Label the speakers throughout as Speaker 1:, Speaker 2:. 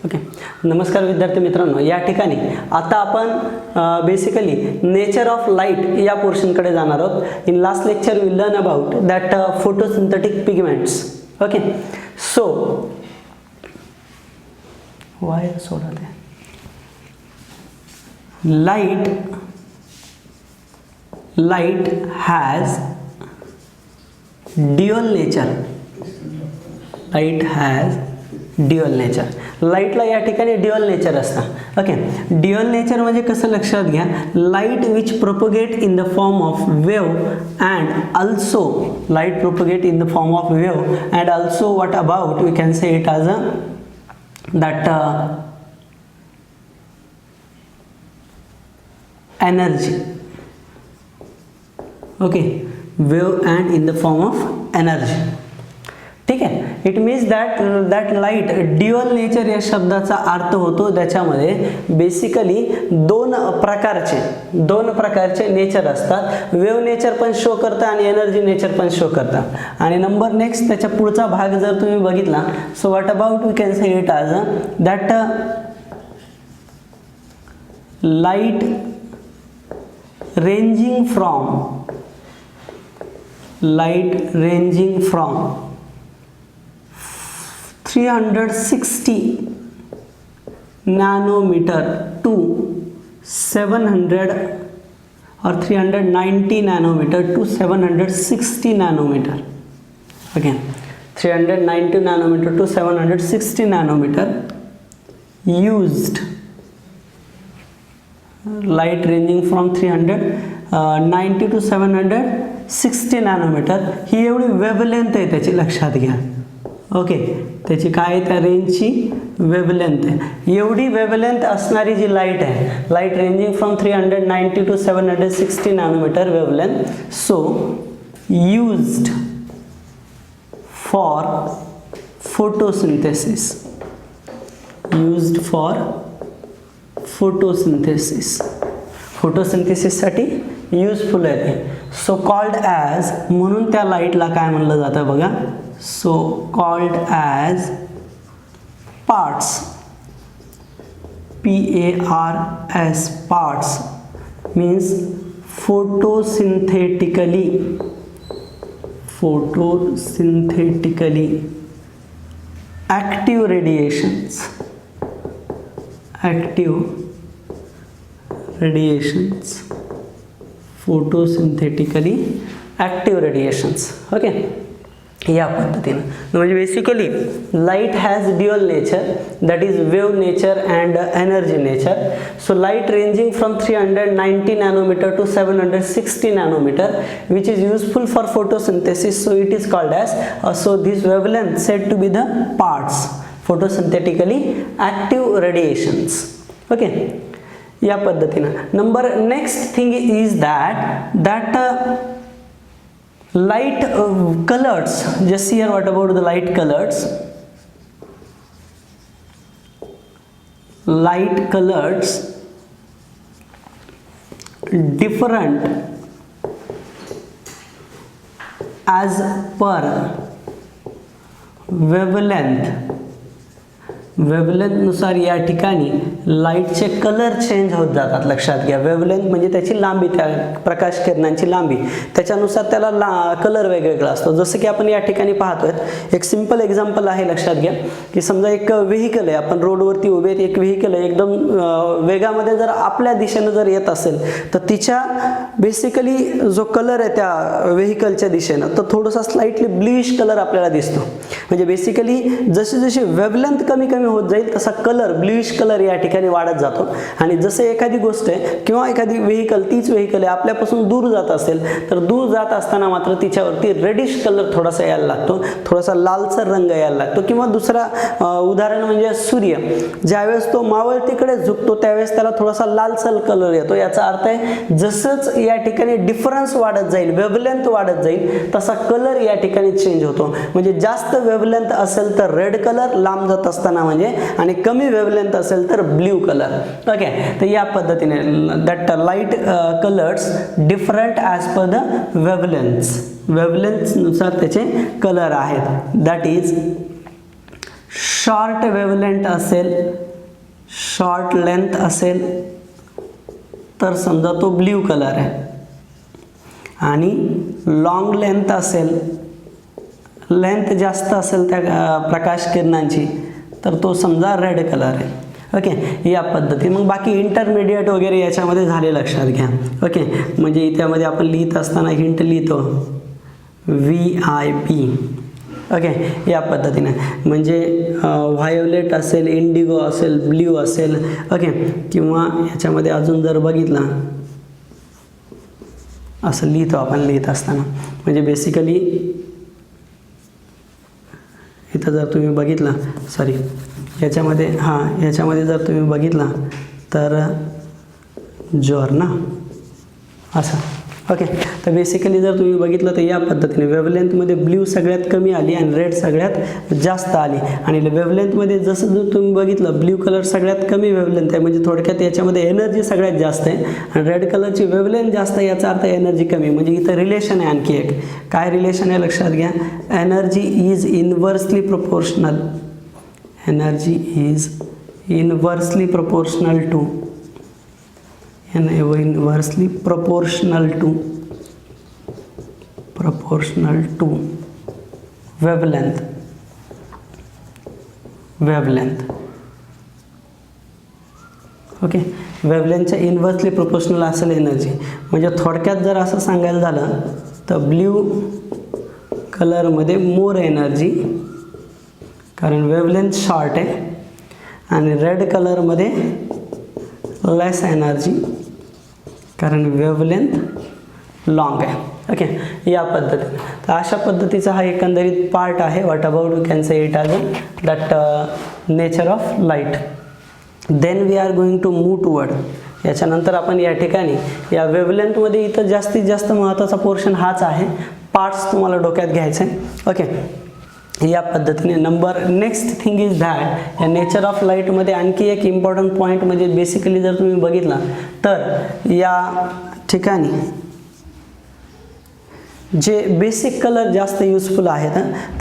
Speaker 1: Okay, नमस्कार विद्यार्थी मित्रांनो. या ठिकाणी आता आपण बेसिकली नेचर ऑफ लाईट या पोर्शनकडे जाणार आहोत. In last lecture we learn about that photosynthetic pigments. Okay, so वायर सोडा ते light has dual nature. लाईटला या ठिकाणी ड्युअल नेचर असतं. ओके, ड्युअल नेचर म्हणजे कसं लक्षात घ्या, light which propagate in the form of wave and also light propagate in the form of wave and also what about we can say it as a that energy. Okay, wave and in the form of energy. ठीक आहे, it means that light dual nature या शब्दाचा अर्थ होतो त्याच्यामध्ये basically दोन प्रकारचे nature असतात. वेव नेचर पण शो करतं आणि एनर्जी नेचर पण शो करतं. आणि नंबर नेक्स्ट त्याच्या पुढचा भाग जर तुम्ही बघितला, so what about we can say it as that light ranging from 360 nanometer to 700 or 390 nanometer to 760 nanometer. Again, 390 nanometer to 760 nanometer used. Light ranging from 390 to 760 nanometre ही एवढी wavelength आहे त्याची, लक्षात घ्या. ओके, त्याची काय त्या रेंजची वेवलेंथ आहे. एवढी वेवलेंथ असणारी जी लाईट आहे, light ranging from 390 to 760 nanometre wavelength, so used for photosynthesis. फोटोसिंथेसिससाठी यूजफुल आहे ते. सो कॉल्ड ॲज, म्हणून त्या लाईटला काय म्हणलं जातं बघा, so called as parts, PARTS, parts means photosynthetically active radiations. Photosynthetically active radiations. Okay, या पद्धतीनं म्हणजे basically light has dual nature, that is wave nature and energy nature. So light ranging from 390 nanometer to 760 nanometer which is useful for photosynthesis. So it is called as, so this wavelength said to be the parts, photosynthetically active radiations. Okay, या पद्धतीनं. Number next thing is that light colors. Just here, what about the light colors? Light colors different as per wavelength नुसार या ठिकाणी लाईटचे colour change होत जातात. लक्षात घ्या, वेवलेंथ म्हणजे त्याची लांबी, त्या प्रकाश किरणांची लांबी, त्याच्यानुसार त्याला कलर वेगवेगळा असतो. जसं की आपण या ठिकाणी पाहतोय, एक सिंपल एक्झाम्पल आहे. लक्षात घ्या की समजा एक व्हेकल आहे, आपण रोडवरती उभे आहेत, एक व्हेकल आहे, एकदम वेगामध्ये जर आपल्या दिशेनं जर येत असेल तर तिच्या बेसिकली जो कलर आहे त्या व्हेकलच्या दिशेनं तो थोडासा स्लाइटली ब्लूइश कलर आपल्याला दिसतो. म्हणजे बेसिकली जशी जशी वेवलेंथ कमी होत जाईल तसा कलर, ब्लूइश कलर या ठिकाणी वाढत जातो. आणि जसे एखादी गोष्ट आहे किंवा एखादी व्हेकल, तीच व्हेकल आहे, आपल्यापासून दूर जात असेल तर दूर जात असताना मात्र तिच्यावरती रेडिश कलर थोडासा यायला लागतो, थोडासा लालसर रंग यायला लागतो. किंवा दुसरा उदाहरण म्हणजे सूर्य, ज्यावेळेस तो मावळतीकडे झुकतो त्यावेळेस त्याला थोडासा लालसर कलर येतो. याचा अर्थ आहे जसंच या ठिकाणी डिफरन्स वाढत जाईल, वेवलेंथ वाढत जाईल, तसा कलर या ठिकाणी चेंज होतो. म्हणजे जास्त वेवलेंथ असेल तर रेड कलर लांब जात असताना म्हणजे, आणि कमी वेवलेंथ असेल तर ब्ल्यू कलर. ओके, तर या पद्धतीने that light colours different as per the wavelength नुसार त्याचे कलर आहेत. दॅट इज शॉर्ट वेवलेंथ असेल, शॉर्ट लेंथ असेल तर समजा तो ब्ल्यू कलर आहे, आणि लॉंग लेंथ असेल, लेंथ जास्त असेल त्या प्रकाश किरणांची तर तो समजा रेड कलर आहे. ओके, या पद्धती. मग बाकी इंटरमिडिएट वगैरे याच्यामध्ये झाले लक्षात घ्या. ओके, म्हणजे त्यामध्ये आपण लिहित असताना हिंट लिहितो VIP. ओके, या पद्धतीने म्हणजे व्हायोलेट असेल, इंडिगो असेल, ब्ल्यू असेल. ओके, किंवा याच्यामध्ये अजून जर बघितला असं लिहितो आपण लिहित असताना, म्हणजे बेसिकली इथं जर तुम्ही बघितला, सॉरी याच्यामध्ये याच्यामध्ये जर तुम्ही बघितला तर जॉर्ना असं. ओके, तर बेसिकली जर तुम्ही बघितलं तर या पद्धतीने वेवलेंथमध्ये ब्ल्यू सगळ्यात कमी आली आणि रेड सगळ्यात जास्त आली. आणि वेवलेंथमध्ये जसं जर तुम्ही बघितलं ब्ल्यू कलर सगळ्यात कमी वेवलेंथ आहे, म्हणजे थोडक्यात याच्यामध्ये एनर्जी सगळ्यात जास्त आहे, आणि रेड कलरची वेवलेंथ जास्त आहे याचा अर्थ एनर्जी कमी. म्हणजे इथं रिलेशन आहे आणखी एक. काय रिलेशन आहे लक्षात घ्या, energy is inversely proportional, energy is inversely proportional to, inversely proportional to wavelength. Okay, वेवलेंथच्या इन्व्हर्सली प्रोपोर्शनल असेल एनर्जी. म्हणजे थोडक्यात जर असं सांगायला झालं तर ब्ल्यू कलरमध्ये मोर एनर्जी, कारण वेवलेंथ शॉर्ट आहे, आणि रेड कलरमध्ये लेस एनर्जी, कारण वेवलेंथ लॉंग आहे. ओके, या पद्धतीने. तर अशा पद्धतीचा हा एकंदरीत पार्ट आहे. What about we can say it as that nature of light. Then we R going to move toward. याच्यानंतर आपण या ठिकाणी या वेवलेंथमध्ये इथं जास्तीत जास्त महत्त्वाचा पोर्शन हाच आहे. पार्ट्स तुम्हाला डोक्यात घ्यायचे. ओके, या पद्धतीने. नेक्स्ट थिंग इज दॅट या नेचर ऑफ लाईटमध्ये आणखी एक इम्पॉर्टंट पॉईंट म्हणजे बेसिकली जर तुम्ही बघितला तर या ठिकाणी जे बेसिक कलर जास्त युजफुल आहेत,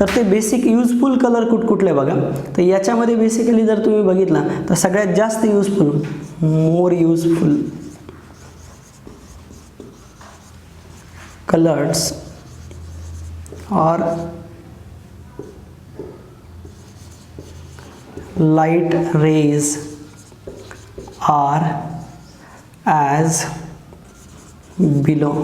Speaker 1: तर ते बेसिक युजफुल कलर कुठले बघा. तर याच्यामध्ये बेसिकली जर तुम्ही बघितला तर सगळ्यात जास्त युजफुल, मोर युजफुल कलर्स और light rays are as below.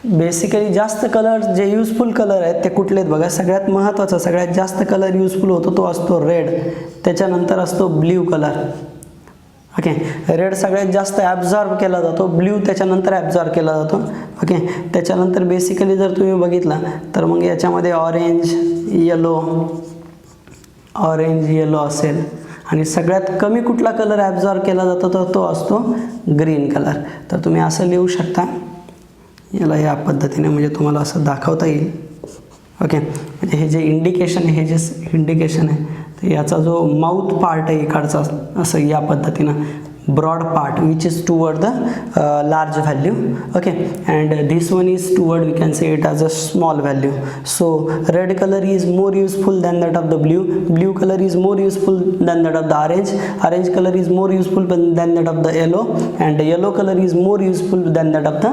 Speaker 1: Basically जास्त कलर जे युजफुल कलर आहेत ते कुठले आहेत बघा. सगळ्यात महत्त्वाचा, सगळ्यात जास्त कलर युजफुल होतो तो असतो रेड, त्याच्यानंतर असतो ब्ल्यू कलर. ओके, रेड सगळ्यात जास्त ॲब्झॉर्ब केला जातो, ब्ल्यू त्याच्यानंतर ॲब्झॉर्ब केला जातो. ओके, त्याच्यानंतर बेसिकली जर तुम्ही बघितला तर मग याच्यामध्ये ऑरेंज येलो असेल, आणि सगळ्यात कमी कुठला कलर ॲब्झॉर्ब केला जातो तर तो असतो ग्रीन कलर. तर तुम्ही असं लिहू शकता याला या पद्धतीने, म्हणजे तुम्हाला असं दाखवता येईल. ओके, म्हणजे हे जे इंडिकेशन आहे तर याचा जो माउथ पार्ट आहे इकडचा असं या पद्धतीनं broad part which is toward the large value. Okay, and this one is toward we can say it as a small value. So red colour is more useful than that of the blue colour is more useful than that of the orange colour is more useful than that of the yellow, and yellow colour is more useful than that of the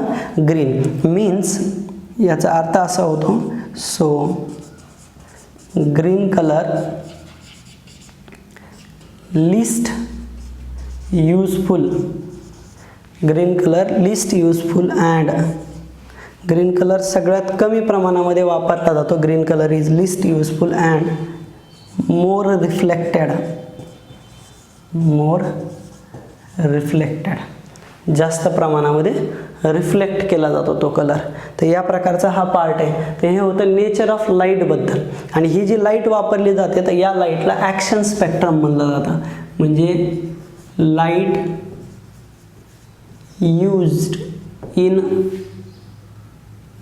Speaker 1: green. Means याचा अर्थ असा होतो, so green colour least useful and green colour सगळ्यात कमी प्रमाणामध्ये वापरला जातो. Green colour is list useful and more reflected, जास्त प्रमाणामध्ये रिफ्लेक्ट केला जातो तो कलर. तर या प्रकारचा हा पार्ट आहे. तर हे होतं नेचर ऑफ लाईटबद्दल. आणि ही जी लाईट वापरली जाते तर या लाईटला ॲक्शन स्पेक्ट्रम म्हणलं जातं. म्हणजे light used in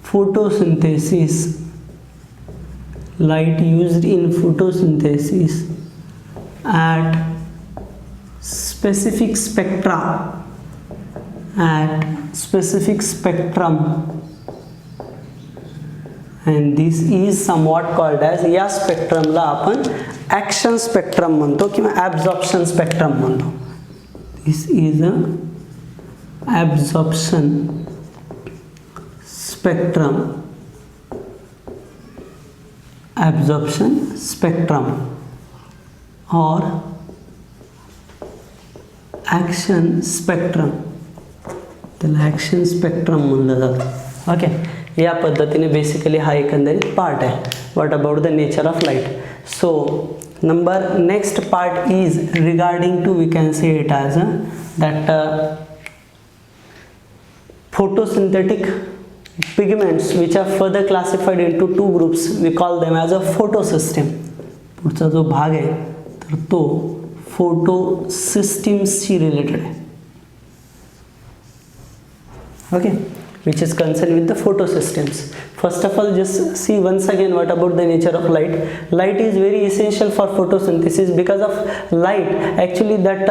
Speaker 1: photosynthesis at specific spectrum and this is somewhat called as, या स्पेक्ट्रमला आपण ॲक्शन स्पेक्ट्रम म्हणतो किंवा ॲब्झॉर्प्शन स्पेक्ट्रम म्हणतो. This is a absorption spectrum, absorption spectrum और ॲक्शन स्पेक्ट्रम, त्याला ॲक्शन स्पेक्ट्रम म्हणलं जातं. ओके, या पद्धतीने बेसिकली हा एकंदरीत पार्ट आहे. What about the nature of light. So next part is regarding to, we can say it as that photosynthetic pigments which are further classified into two groups. We call them as a photosystem. पुढचा जो भाग आहे तर तो फोटोसिस्टम्सशी related आहे. Okay, which is concerned with the photosystems. First of all, just see once again what about the nature of light. Light is very essential for photosynthesis. Because of light, actually that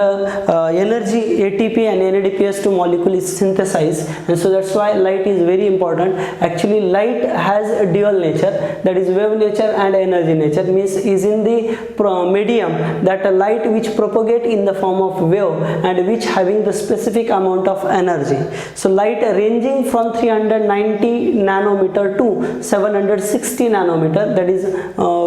Speaker 1: energy ATP and NADPS2 molecule is synthesized, and so that's why light is very important. Actually light has a dual nature, that is wave nature and energy nature. Means is in the medium, that a light which propagate in the form of wave and which having the specific amount of energy. So light ranging from 390 nanometer to 760 nanometer, that is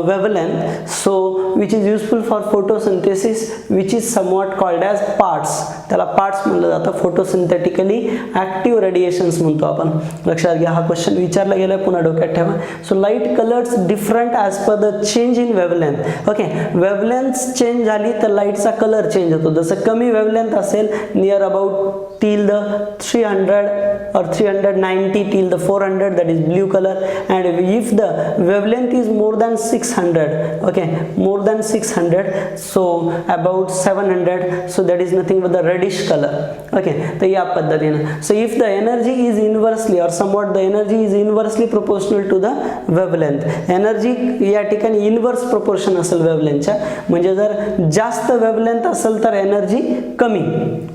Speaker 1: wavelength, so which is useful for photosynthesis, which is somewhat called as parts. त्याला parts म्हणलं जातं. Photosynthetically active radiations म्हणतो आपण. लक्षात घ्या, हा question विचारला गेला, पुन्हा डोक्यात ठेवा. So light colours different as per the change in wavelength. Okay, wavelength change झाली तर लाईटचा कलर चेंज होतो. जसं कमी वेवलेंथ असेल, near about till the 300 or 390 till the 400, that is blue color, and if the wavelength is more than 600, okay, more than 600, so about 700, so that is nothing but the reddish color. Okay, तर या पद्धतीने. So if the energy is inversely or somewhat the energy is inversely proportional to the wavelength, energy या ठिकाणी inverse proportion असेल वेवलेंथच्या, म्हणजे जर जास्त wavelength असेल तर एनर्जी कमी,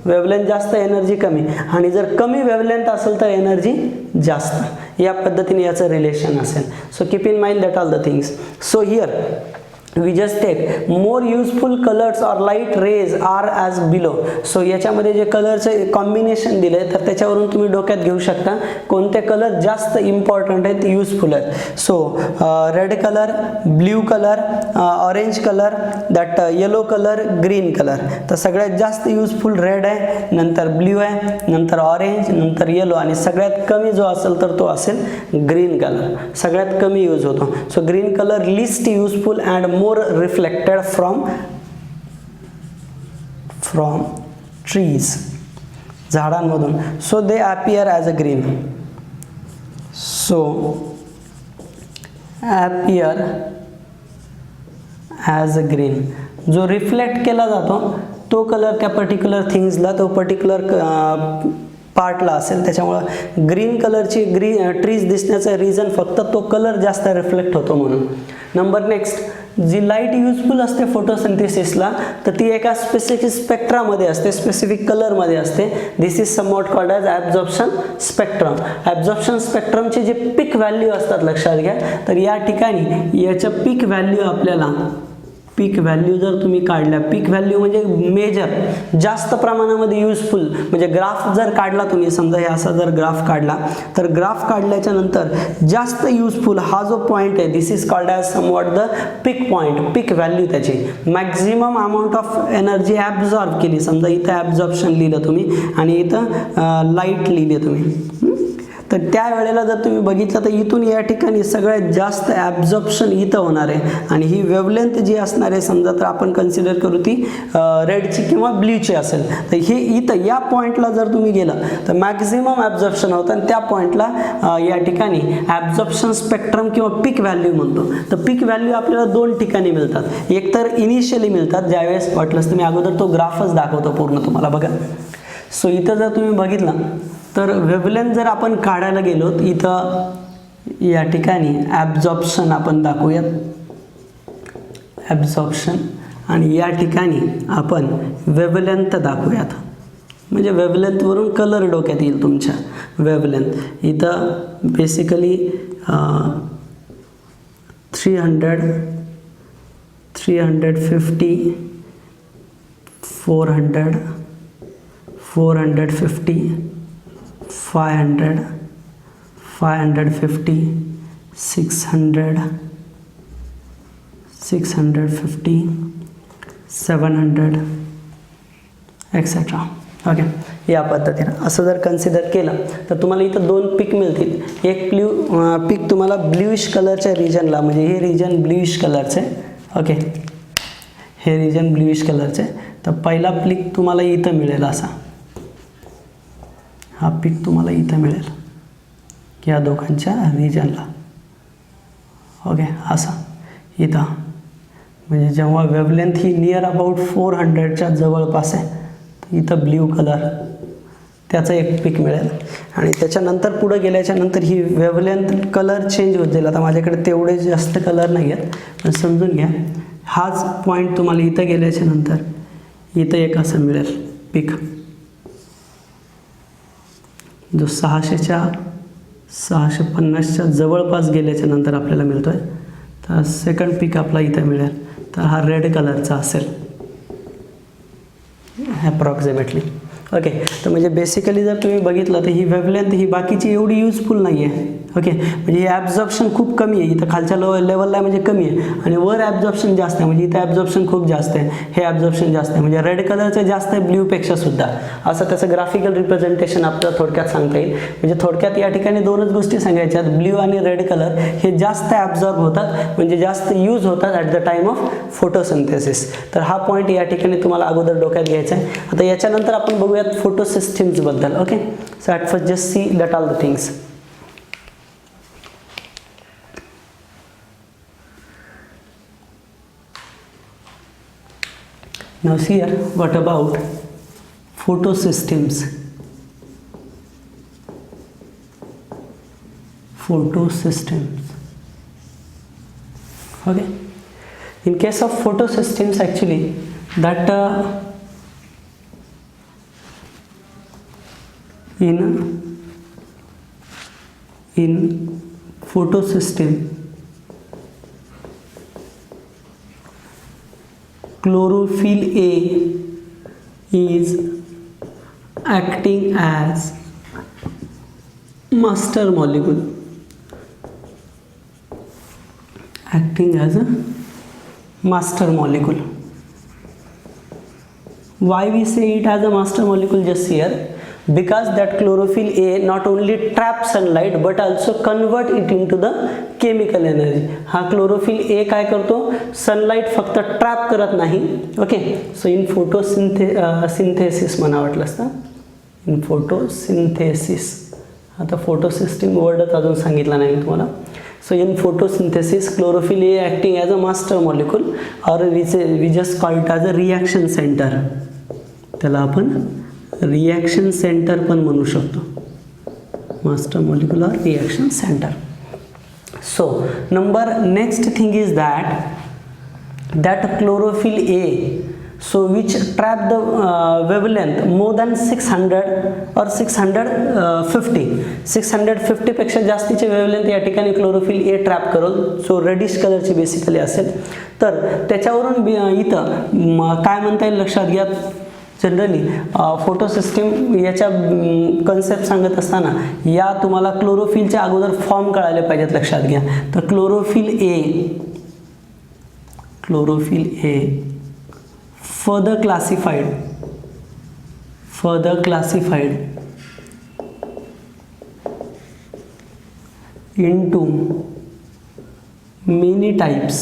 Speaker 1: वेवलेंथ जास्त एनर्जी कमी, आणि जर कमी वेवलेंथ असेल तर एनर्जी जास्त. या पद्धतीने याचं रिलेशन असेल. So keep in mind that all the things. So here we just take more useful colors or light rays are as below. So याच्यामध्ये जे कलरचे कॉम्बिनेशन दिले तर त्याच्यावरून तुम्ही डोक्यात घेऊ शकता कोणते कलर जास्त इम्पॉर्टंट आहेत, युजफुल आहेत. So red colour, blue colour, orange colour, that yellow colour, green colour. तर सगळ्यात जास्त युजफुल रेड आहे, नंतर ब्ल्यू आहे, नंतर ऑरेंज, नंतर येलो, आणि सगळ्यात कमी जो असेल तर तो असेल ग्रीन कलर. सगळ्यात कमी यूज होतो. So green colour list useful and more reflected from trees, झाडांमधून. so they appear as a green. so appear as a green. जो रिफ्लेक्ट केला जातो तो कलर त्या पर्टिक्युलर थिंग्सला, तो पर्टिक्युलर पार्टला असेल, त्याच्यामुळं ग्रीन कलरची ट्रीज दिसण्याचं रिझन फक्त तो कलर जास्त रिफ्लेक्ट होतो म्हणून. नंबर नेक्स्ट, जी लाईट युजफुल असते फोटोसिंथेसिसला तर ती एका स्पेसिफिक स्पेक्ट्रामध्ये असते, स्पेसिफिक कलरमध्ये असते. This is somewhat called as absorption spectrum. Absorption स्पेक्ट्रमचे जे पीक व्हॅल्यू असतात लक्षात घ्या, तर या ठिकाणी याच्या पीक व्हॅल्यू आपल्याला, पीक व्हॅल्यू जर तुम्ही काढल्या, पीक व्हॅल्यू म्हणजे मेजर, जास्त प्रमाणामध्ये युजफुल, म्हणजे ग्राफ जर काढला तुम्ही, समजा हे असा जर ग्राफ काढला, तर ग्राफ काढल्याच्या नंतर जास्त युजफुल हा जो पॉईंट आहे, this is called as somewhat the peak point. Peak value त्याची maximum amount of energy absorb केली. समजा इथं ॲब्झॉर्प्शन लिहिलं तुम्ही आणि इथं लाईट लिहिली तुम्ही, तर त्यावेळेला जर तुम्ही बघितलं तर इथून या ठिकाणी सगळ्यात जास्त ॲब्झॉर्प्शन इथं होणार आहे, आणि ही वेवलेंथ जी असणार आहे, समजा तर आपण कन्सिडर करू ती रेडची किंवा ब्ल्यूची असेल, तर हे इथं या पॉईंटला जर तुम्ही गेलं तर मॅक्झिमम ॲब्झॉर्प्शन होतं, आणि त्या पॉईंटला या ठिकाणी ॲब्झॉर्प्शन स्पेक्ट्रम किंवा पीक व्हॅल्यू म्हणतो. तर पीक व्हॅल्यू आपल्याला दोन ठिकाणी मिळतात. एक तर इनिशियली मिळतात, ज्यावेळेस वाटलंच तुम्ही अगोदर तो ग्राफच दाखवतो पूर्ण तुम्हाला बघा. सो इथं जर तुम्ही बघितलं तर वेवलेंथ जर आपण काढायला गेलो, इथं या ठिकाणी ॲब्झॉर्प्शन आपण दाखवूयात, ॲब्झॉर्प्शन, आणि या ठिकाणी आपण वेवलेंथ दाखवूयात. म्हणजे वेवलेंथवरून कलर डोक्यात येईल तुमच्या. वेवलेंथ इथं बेसिकली 300, 350, 400, 450, 500, 550, 600, 650, 700 एक्सेट्रा. ओके, या पद्धतीनं असं जर कन्सिडर केलं तर तुम्हाला इथं दोन पीक मिळतील. एक पीक तुम्हाला ब्ल्यूइश कलरच्या रिजनला, म्हणजे हे रिजन ब्ल्यूइश कलरचे. ओके, हे रिजन ब्ल्यूइश कलरचे. तर पहिला पीक तुम्हाला इथं मिळेल असा, हा पीक तुम्हाला इथं मिळेल या दोघांच्या रिजनला. ओके, असा इथं, म्हणजे जेव्हा वेवलेंथ ही नियर अबाउट 400च्या जवळपास आहे, तर इथं ब्ल्यू कलर त्याचं एक पीक मिळेल. आणि त्याच्यानंतर पुढे गेल्याच्या नंतर ही वेवलेंथ कलर चेंज होत जाईल. आता माझ्याकडे तेवढे जास्त कलर नाही आहेत, पण समजून घ्या. हाच पॉईंट तुम्हाला इथं गेल्याच्या नंतर इथं एक असं मिळेल पीक, जो 650च्या जवळपास गेल्याच्या नंतर आपल्याला मिळतोय. तर सेकंड पीक आपला इथं मिळेल, तर हा रेड कलरचा असेल ॲप्रॉक्सिमेटली. ओके, तर म्हणजे बेसिकली जर तुम्ही बघितलं तर ही वेवलेंथ ही बाकीची एवढी युजफुल नाही आहे. ओके, म्हणजे हे ॲब्झॉर्प्शन खूप कमी आहे इथं, खालच्या लेवलला म्हणजे कमी आहे, आणि वर ॲब्झॉर्प्शन जास्त आहे, म्हणजे इथं ॲब्झॉर्प्शन खूप जास्त आहे, हे ॲब्झॉर्प्शन जास्त आहे, म्हणजे रेड कलरचं जास्त आहे ब्ल्यूपेक्षा सुद्धा. असं त्याचं ग्राफिकल रिप्रेझेंटेशन आपल्याला थोडक्यात सांगता येईल. म्हणजे थोडक्यात या ठिकाणी दोनच गोष्टी सांगायच्या, ब्ल्यू आणि रेड कलर हे जास्त ॲब्झॉर्ब होतात, म्हणजे जास्त यूज होतात at the time of photosynthesis. तर हा पॉईंट या ठिकाणी तुम्हाला अगोदर डोक्यात घ्यायचा आहे. आता याच्यानंतर आपण बघूयात फोटोसिस्टम्सबद्दल. Okay, so at first just see that all the things. Now see here, what about photosystems? Photosystems. Okay. In case of photosystems, actually, that in photosystem, chlorophyll A is acting as master molecule. Acting as a master molecule. Why we say it as a master molecule? Just here, because that chlorophyll A not only traps sunlight but also convert it into the chemical energy. हा chlorophyll A काय करतो, sunlight फक्त trap करत नाही. Okay, so in photosynthesis म्हणा वाटलं असतं, in photosynthesis. आता फोटोसिस्टम वर्डच अजून सांगितला नाही मी तुम्हाला. So in photosynthesis chlorophyll A acting as a master molecule, or we just call it as a reaction center. त्याला आपण रिॲक्शन सेंटर पण म्हणू शकतो, master molecular reaction centre. So next thing is that chlorophyll A, so which trap the wavelength more than 600 or 650 पेक्षा जास्तीचे wavelength या ठिकाणी chlorophyll A trap करेल. सो रेडिश कलरची बेसिकली असेल. तर त्याच्यावरून इथं काय म्हणता येईल लक्षात घ्या. जनरली फोटोसिस्टम याच्या कन्सेप्ट सांगत असताना या तुम्हाला क्लोरोफिलच्या अगोदर फॉर्म कळायला पाहिजेत, लक्षात घ्या. तर chlorophyll A further classified into many types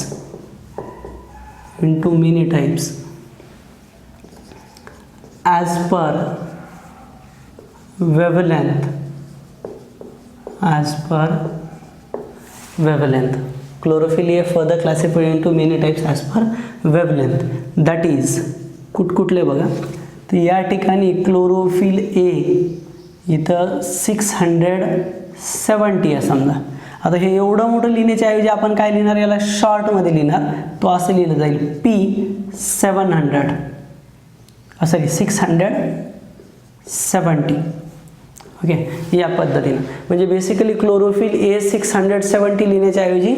Speaker 1: as per wavelength. Chlorophyll A further classified into many types as per wavelength. That is, कुठले बघा, तर या ठिकाणी क्लोरोफिल ए इथं 670 आहे समजा. आता हे एवढं मोठं लिहिण्याच्या ऐवजी आपण काय लिहिणार, याला शॉर्टमध्ये लिहिणार. तो असं लिहिलं जाईल P700, असं 670. ओके, या पद्धतीनं. म्हणजे बेसिकली क्लोरोफिल ए 670 लिहिण्याच्या ऐवजी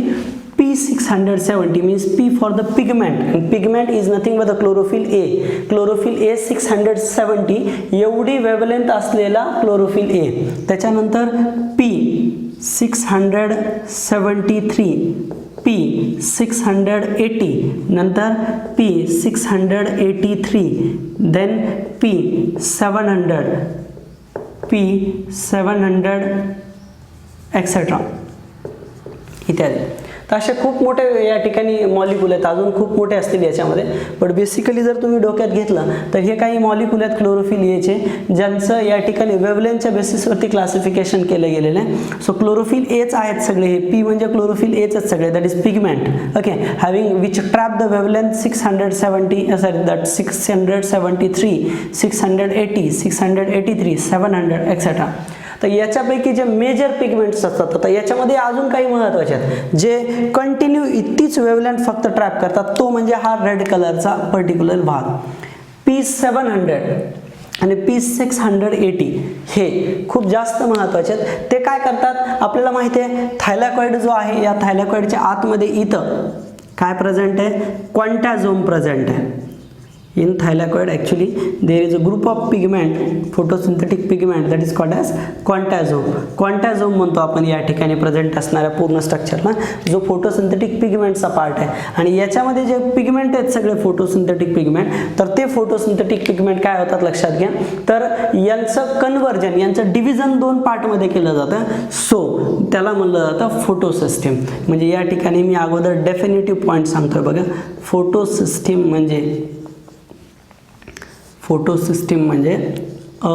Speaker 1: P670 means P for the pigment, and pigment is nothing but the chlorophyll A. Chlorophyll A 670 एवढी वेवलेंथ असलेला chlorophyll A. त्याच्यानंतर P 673, P 680, नंतर P 683, then P 700, P 700 etcetera इत्यादी. तर असे खूप मोठे या ठिकाणी मॉलिक्यूल आहेत, अजून खूप मोठे असतील याच्यामध्ये, पण बेसिकली जर तुम्ही डोक्यात घेतलं तर हे काही मॉलिक्यूल आहेत क्लोरोफिल एचे, ज्यांचं या ठिकाणी वेवलेंथच्या बेसिसवरती क्लासिफिकेशन केलं गेलेलं आहे. सो क्लोरोफिल एच आहेत सगळे, हे पी म्हणजे क्लोरोफिल एच आहेत सगळे, that is pigment. Okay, having which trap the wavelength 670 sorry that 673, 680, 683, 700 etcetera. तर याच्यापैकी जे मेजर पिगमेंट्स असतात, तर याच्यामध्ये अजून काही महत्त्वाचे आहेत जे कंटिन्यू इतकीच वेवलेंथ फक्त ट्रॅप करतात, तो म्हणजे हा रेड कलरचा पर्टिक्युलर भाग P700 आणि P680 हे खूप जास्त महत्त्वाचे आहेत. ते काय करतात आपल्याला माहिती आहे, थायलॅकॉइड जो आहे या थायलॅकॉइडच्या आतमध्ये इथं काय प्रेझेंट आहे, क्वांटाझोम प्रेझेंट आहे. In thylakoid actually there is a group of pigment, photosynthetic pigment, that is called as quantazome. Quantazome म्हणतो आपण या ठिकाणी प्रेझेंट असणाऱ्या पूर्ण स्ट्रक्चरला, जो फोटोसिंथेटिक पिगमेंटचा पार्ट आहे. आणि याच्यामध्ये जे पिगमेंट आहेत सगळे फोटोसिंथेटिक पिगमेंट, तर ते फोटोसिंथेटिक पिगमेंट काय होतात लक्षात घ्या, तर यांचं कन्व्हर्जन, यांचं डिव्हिजन दोन पार्टमध्ये केलं जातं. सो त्याला म्हणलं जातं फोटोसिस्टीम. म्हणजे या ठिकाणी मी अगोदर डेफिनेटिव्ह पॉईंट सांगतोय बघा. फोटोसिस्टीम म्हणजे a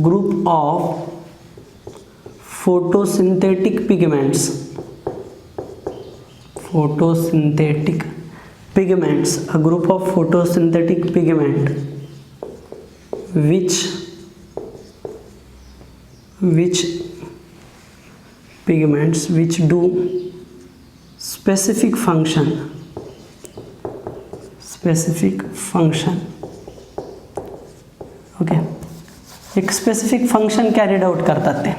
Speaker 1: group of photosynthetic pigments, a group of photosynthetic pigment which do specific function. Okay, एक स्पेसिफिक फंक्शन कॅरीड आउट करतात ते,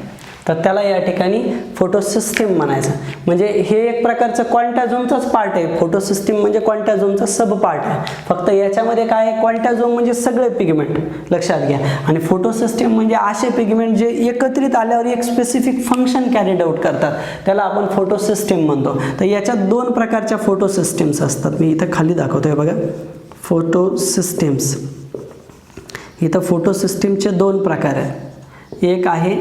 Speaker 1: तर त्याला या ठिकाणी फोटोसिस्टीम म्हणायचं. म्हणजे हे एक प्रकारचं क्वांटाझोमचाच पार्ट आहे. फोटोसिस्टीम म्हणजे क्वांटाझोमचा सब पार्ट आहे. फक्त याच्यामध्ये काय आहे, क्वांटाझोम म्हणजे सगळे पिगमेंट लक्षात घ्या, आणि फोटोसिस्टीम म्हणजे असे पिगमेंट जे एकत्रित आल्यावर एक स्पेसिफिक फंक्शन कॅरीड आउट करतात, त्याला आपण फोटोसिस्टीम म्हणतो. तर याच्यात दोन प्रकारच्या फोटोसिस्टीम्स असतात. मी इथं खाली दाखवतोय बघा, फोटोसिस्टीम्स. इथं फोटोसिस्टीमचे दोन प्रकार आहेत. एक आहे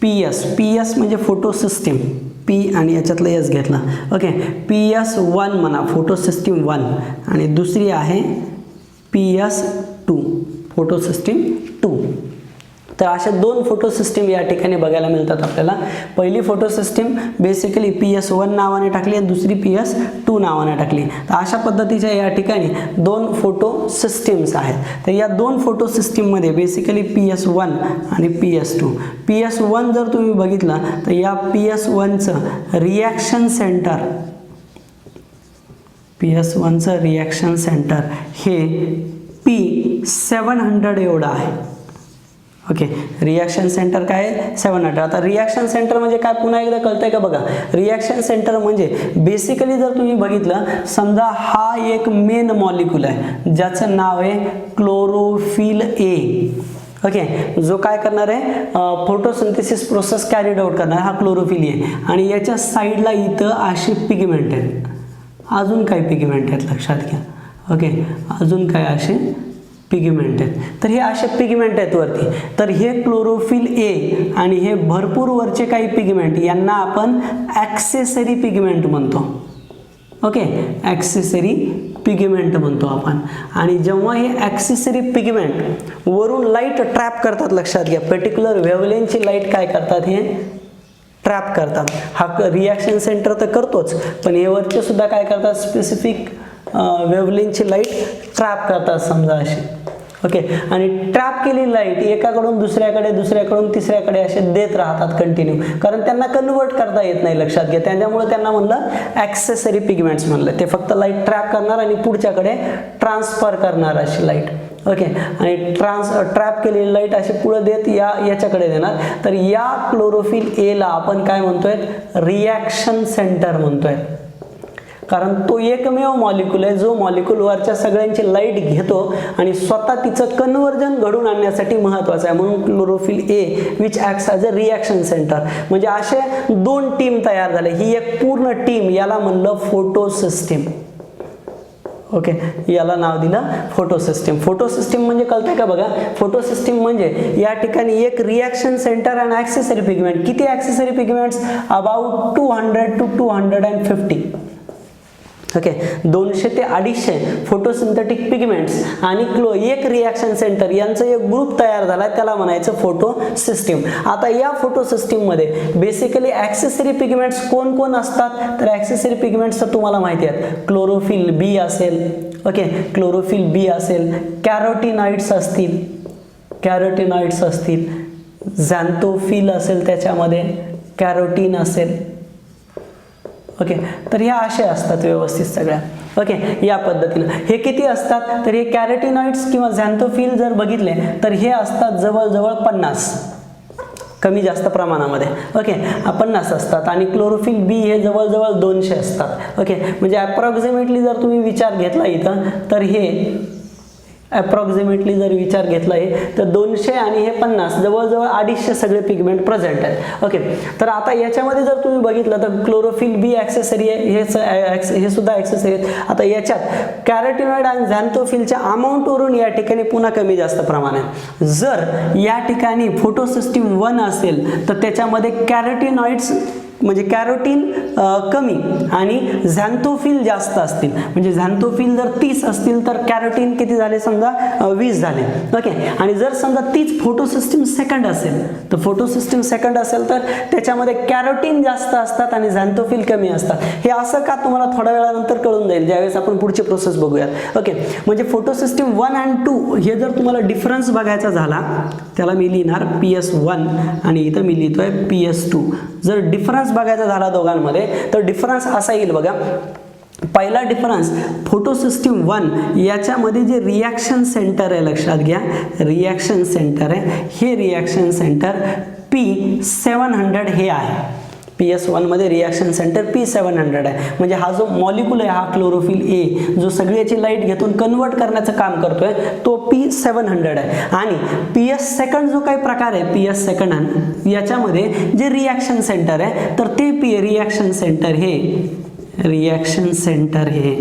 Speaker 1: PS म्हणजे फोटोसिस्टीम, P आणि याच्यातलं S घेतला. ओके, PS1 म्हणा, फोटोसिस्टीम 1, आणि दुसरी आहे PS2, फोटोसिस्टीम 2. तर अशा दोन फोटोसिस्टीम या ठिकाणी बघायला मिळतात आपल्याला. पहिली फोटोसिस्टीम बेसिकली PS1 नावाने टाकली आणि दुसरी PS2 नावाने टाकली. तर अशा पद्धतीच्या या ठिकाणी दोन फोटोसिस्टीम्स आहेत. तर या दोन फोटोसिस्टीममध्ये बेसिकली PS1 आणि PS2. PS1 जर तुम्ही बघितला तर या PS1चं रिॲक्शन सेंटर हे P700 एवढं आहे. ओके, रिॲक्शन सेंटर काय आहे, 700. आता रिॲक्शन सेंटर म्हणजे काय पुन्हा एकदा कळतंय का बघा. रिॲक्शन सेंटर म्हणजे बेसिकली जर तुम्ही बघितलं, समजा हा एक मेन मॉलिक्यूल आहे ज्याचं नाव आहे क्लोरोफिल ए. ओके, जो काय करणार आहे, फोटोसिंथेसिस प्रोसेस कॅरीड आउट करणार, हा क्लोरोफिल ए. आणि याच्या साईडला इथं असे पिगमेंट आहेत, अजून काही पिगमेंट आहेत लक्षात घ्या. ओके, अजून काय असे पिगमेंट आहेत. तर हे असे पिगमेंट आहेत वरती. तर हे क्लोरोफिल ए आणि हे भरपूर वरचे काही पिगमेंट, यांना आपण ॲक्सेसरी पिगमेंट म्हणतो. ओके, ॲक्सेसरी पिगमेंट म्हणतो आपण. आणि जेव्हा हे ॲक्सेसरी पिगमेंट वरून लाईट ट्रॅप करतात, लक्षात घ्या, पर्टिक्युलर वेवलेंथची लाईट काय करतात, हे ट्रॅप करतात. हा रिॲक्शन सेंटर तर करतोच, पण हे वरचे सुद्धा काय करतात, स्पेसिफिक वेवलेंथची लाईट ट्रॅप करतात समजा अशी. ओके, आणि ट्रॅप केलेली लाईट एकाकडून दुसऱ्याकडे, दुसऱ्याकडून तिसऱ्याकडे असे देत राहतात कंटिन्यू, कारण त्यांना कन्वर्ट करता येत नाही लक्षात घ्या. त्याच्यामुळे त्यांना म्हणलं ॲक्सेसरी पिगमेंट्स म्हणलं. ते फक्त लाईट ट्रॅप करणार आणि पुढच्याकडे ट्रान्सफर करणार अशी लाईट. ओके, आणि ट्रॅप केलेली लाईट अशी पुढे देत याच्याकडे देणार. तर या क्लोरोफिल एला आपण काय म्हणतोय, रिॲक्शन सेंटर म्हणतोय, कारण तो एकमेव मॉलिक्यूल आहे जो मॉलिक्यूलवरच्या सगळ्यांची लाईट घेतो आणि स्वतः तिचं कन्वर्जन घडून आणण्यासाठी महत्त्वाचं आहे. म्हणून chlorophyll A which acts as a reaction centre. म्हणजे असे 2 टीम तयार झाले. ही एक पूर्ण टीम, याला म्हणलं फोटोसिस्टीम. ओके, याला नाव दिलं फोटोसिस्टीम. फोटोसिस्टीम म्हणजे कळतंय का बघा, फोटोसिस्टीम म्हणजे या ठिकाणी एक रिॲक्शन सेंटर आणि ॲक्सेसरी पिगमेंट. किती accessory pigments, about 200 to 250. Okay, 200 ते 250 फोटोसिंथेटिक पिगमेंट्स आणि एक रिॲक्शन सेंटर यांचं एक ग्रुप तयार झाला, त्याला म्हणायचं फोटो सिस्टीम. आता या फोटो सिस्टीममध्ये बेसिकली ॲक्सेसरी पिगमेंट्स कोण कोण असतात, तर ॲक्सेसरी पिगमेंट्स तर तुम्हाला माहिती आहेत. क्लोरोफिल बी असेल, ओके, क्लोरोफिल बी असेल, कॅरोटिनॉइड्स असतील, झॅन्थोफिल असेल, त्याच्यामध्ये कॅरोटीन असेल. ओके, तर ह्या अशा असतात व्यवस्थित सगळ्या. ओके, या पद्धतीनं हे किती असतात, तर हे कॅरोटिनॉइड्स किंवा झॅन्थोफिल जर बघितले तर हे असतात जवळजवळ 50, कमी जास्त प्रमाणामध्ये. ओके, 50 असतात. आणि क्लोरोफिल बी हे जवळजवळ 200 असतात. ओके, म्हणजे अप्रॉक्सिमेटली जर तुम्ही विचार घेतला इथं, तर हे अप्रॉक्सिमेटली जर विचार घेतला आहे तर 200 आणि हे 50, जवळजवळ 250 सगळे पिगमेंट प्रेझेंट आहेत. ओके, तर आता याच्यामध्ये जर तुम्ही बघितलं तर क्लोरोफिल बी ॲक्सेसरी आहे, हे सुद्धा ॲक्सेसरी आहेत. आता याच्यात कॅरोटिनॉइड आणि झॅन्थोफिलच्या अमाऊंटवरून या ठिकाणी पुन्हा कमी जास्त प्रमाण आहे. जर या ठिकाणी फोटोसिस्टीम 1 असेल तर त्याच्यामध्ये कॅरोटिनॉइड्स म्हणजे कॅरोटीन कमी आणि झॅन्थोफिल जास्त असतील. म्हणजे झॅन्थोफिल जर 30 असतील तर कॅरोटीन किती झाले, समजा 20 झाले. ओके, आणि जर समजा तीच फोटोसिस्टीम सेकंड असेल तर फोटोसिस्टीम सेकंड असेल तर त्याच्यामध्ये कॅरोटीन जास्त असतात आणि झॅन्थोफिल कमी असतात. हे असं का, तुम्हाला थोड्या वेळानंतर कळून जाईल ज्यावेळेस आपण पुढची प्रोसेस बघूयात. ओके, म्हणजे फोटोसिस्टीम 1 आणि 2 हे जर तुम्हाला डिफरन्स बघायचा झाला, त्याला मी लिहिणार PS1 आणि इथं मी लिहितोय PS2. जर डिफरन्स बघायचा झाला दोघांमध्ये तर डिफरन्स असा येईल बघा. पहिला डिफरन्स, फोटोसिस्टीम 1 याच्यामध्ये जे रिॲक्शन सेंटर आहे, लक्षात घ्या, रिॲक्शन सेंटर आहे, हे रिॲक्शन सेंटर P700 हे आहे. PS1 मध्ये रिॲक्शन सेंटर P700 आहे. म्हणजे हा जो मॉलिक्यूल आहे, हा क्लोरोफिल ए, जो सगळ्याची लाईट घेऊन कन्वर्ट करण्याचं काम करतोय, तो P700 आहे. आणि PS सेकंड जो काही प्रकार आहे, PS सेकंड याच्यामध्ये जे रिॲक्शन सेंटर आहे, तर ते रिॲक्शन सेंटर हे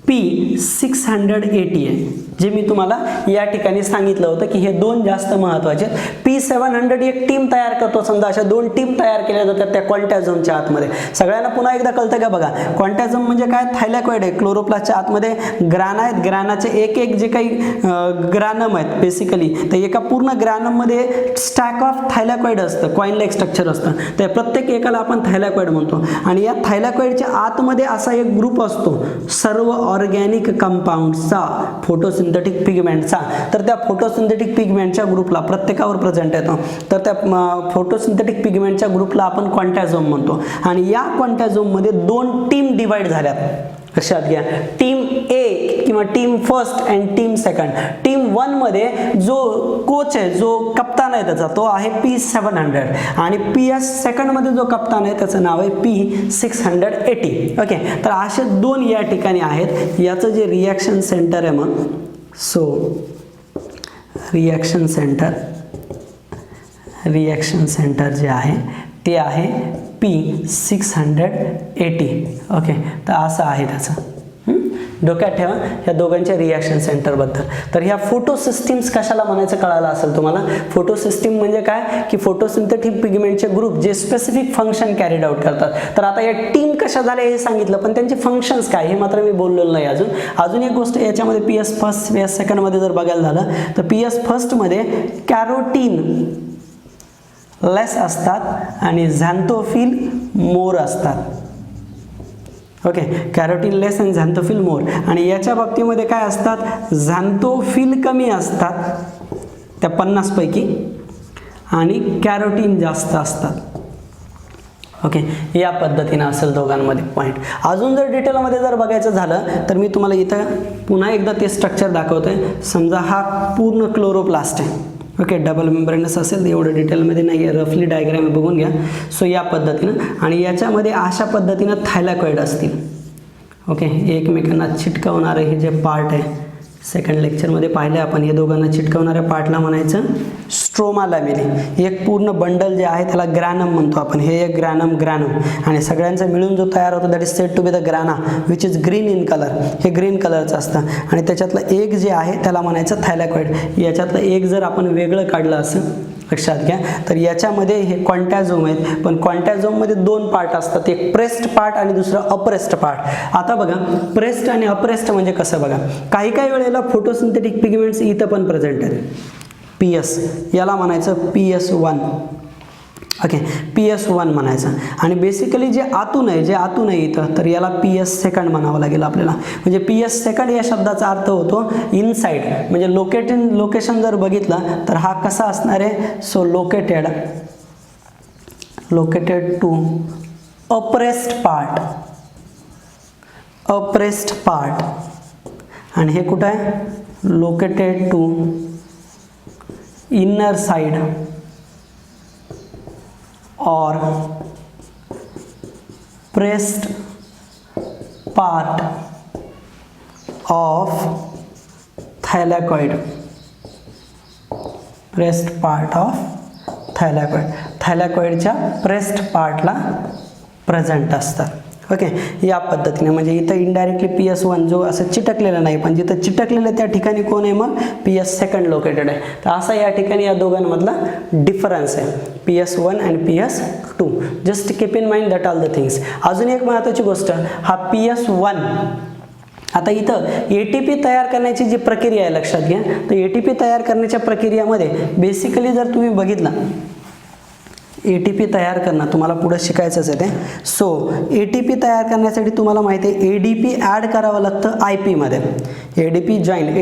Speaker 1: P680 आहे, जे मी तुम्हाला या ठिकाणी सांगितलं होतं की हे 2 जास्त महत्त्वाचे. P700 एक टीम तयार करतो. समजा अशा 2 टीम तयार केल्या जातात त्या क्वांटॅझमच्या आतमध्ये. सगळ्यांना पुन्हा एकदा कळतं का बघा, क्वांटॅझम म्हणजे काय, थायलॅकॉइड आहे. क्लोरोप्लास्टच्या आतमध्ये ग्राना आहेत, ग्रानाचे एक जे काही ग्रानम आहेत बेसिकली, तर एका पूर्ण ग्रानममध्ये स्टॅक ऑफ थायलॅकॉइड असतं, कॉइन लाईक स्ट्रक्चर असतं. तर प्रत्येक एकाला आपण थायलॅकॉइड म्हणतो. आणि या थायलॅकॉइडच्या आतमध्ये असा एक ग्रुप असतो सर्व ऑर्गॅनिक कंपाऊंडचा, फोटोसिंथेटिक पिगमेंटचा. तर त्या फोटोसिंथेटिक पिगमेंटच्या ग्रुपला प्रत्येकावर प्रेझेंट येतो. तर त्या फोटोसिंथेटिक पिगमेंटच्या ग्रुपला आपण क्वांटॅझोम म्हणतो. आणि या क्वांटॅझोममध्ये 2 टीम डिवाइड झाल्यात, लक्षात घ्या. टीम ए किंवा team first and team second. Team 1 मध्ये जो कोच आहे, जो कप्तान आहे त्याचा, तो आहे P700. आणि PS सेकंड मध्ये जो कप्तान आहे त्याचं नाव आहे P680. ओके, तर असे 2 या ठिकाणी आहेत. याचं जे रिॲक्शन सेंटर आहे, मग रिॲक्शन सेंटर जे आहे ते आहे P680. ओके, तर असं आहे त्याचं. डोक्यात ठेवा ह्या दोघांच्या रिॲक्शन सेंटरबद्दल. तर ह्या फोटोसिस्टीम्स कशाला म्हणायचं कळालं असेल तुम्हाला. फोटोसिस्टीम म्हणजे काय की फोटोसिंथेटिक पिगमेंटचे ग्रुप जे स्पेसिफिक फंक्शन कॅरीड आउट करतात. तर आता या टीम कशा झाल्या हे सांगितलं, पण त्यांचे फंक्शन्स काय हे मात्र मी बोललेलो नाही अजून एक गोष्ट याच्यामध्ये PS फर्स्ट PS सेकंडमध्ये जर बघायला झालं तर PS फर्स्टमध्ये कॅरोटीन लेस असतात आणि झॅन्थोफिल मोर असतात. ओके, कॅरोटीन लेस आणि झॅन्थोफिल मोर. आणि याच्या बाबतीमध्ये काय असतात, झॅन्थोफिल कमी असतात त्या 50 पैकी आणि कॅरोटीन जास्त असतात. ओके, या पद्धतीनं असेल दोघांमध्ये पॉईंट. अजून जर डिटेलमध्ये जर बघायचं झालं तर मी तुम्हाला इथं पुन्हा एकदा ते स्ट्रक्चर दाखवतोय. समजा हा पूर्ण क्लोरोप्लास्ट आहे. ओके, डबल मेम्ब्रेनस असेल, एवढं डिटेलमध्ये नाही आहे, रफली डायग्राम बघून घ्या. सो या पद्धतीनं, आणि याच्यामध्ये अशा पद्धतीनं थायलॅकॉइड असतील. ओके, एकमेकांना चिटकवणारे हे जे पार्ट आहे, सेकंड लेक्चरमध्ये पाहिलं आपण, हे दोघांना चिटकवणाऱ्या पार्टला म्हणायचं स्ट्रोमा लॅमेली. एक पूर्ण बंडल जे आहे त्याला ग्रॅनम म्हणतो आपण. हे एक ग्रॅनम आणि सगळ्यांचा मिळून जो तयार होतो that is said to be the grana which is green in colour. हे ग्रीन कलरचं असतं आणि त्याच्यातलं एक जे आहे त्याला म्हणायचं थायलॅकॉइड. याच्यातलं एक जर आपण वेगळं काढलं असं लक्षात घ्या तर याच्यामध्ये हे कॉन्टॅझोम आहेत. पण कॉन्टॅझोममध्ये दोन पार्ट असतात, एक प्रेस्ड पार्ट आणि दुसरं अप्रेस्ड पार्ट. आता बघा, प्रेस्ड आणि अप्रेस्ड म्हणजे कसं बघा, काही वेळेला फोटोसिंथेटिक पिगमेंट्स इथं पण प्रेझेंट आहेत. PS याला म्हणायचं PS1. ओके, PS1 म्हणायचं. आणि बेसिकली जे आतून आहे इथं, तर याला PS सेकंड म्हणावं लागेल आपल्याला. म्हणजे PS सेकंड या शब्दाचा अर्थ होतो इनसाइड. म्हणजे लोकेशन जर बघितलं तर हा कसा असणार आहे, so located to appressed part. आणि हे कुठं आहे, located to inner side or pressed part of thylakoid. थायलॅकॉइडच्या प्रेस्ड पार्टला प्रेझेंट असतात. ओके, या पद्धतीने म्हणजे इथं इनडायरेक्टली PS1 जो असं चिटकलेला नाही, पण जिथं चिटकलेलं त्या ठिकाणी कोण आहे, मग PS सेकंड लोकेटेड आहे. तर असा या ठिकाणी या दोघांमधला डिफरन्स आहे, PS1 आणि PS2. Just keep in mind that all the things. अजून एक महत्त्वाची गोष्ट, हा PS1 आता इथं ATP तयार करण्याची जी प्रक्रिया आहे लक्षात घ्या. तर ATP तयार करण्याच्या प्रक्रियेमध्ये बेसिकली जर तुम्ही बघितलं, ATP तयार करणं तुम्हाला पुढे शिकायचंच आहे ते. सो ATP तयार करण्यासाठी तुम्हाला माहिती आहे ADP ॲड करावं लागतं IP मध्ये. ADP join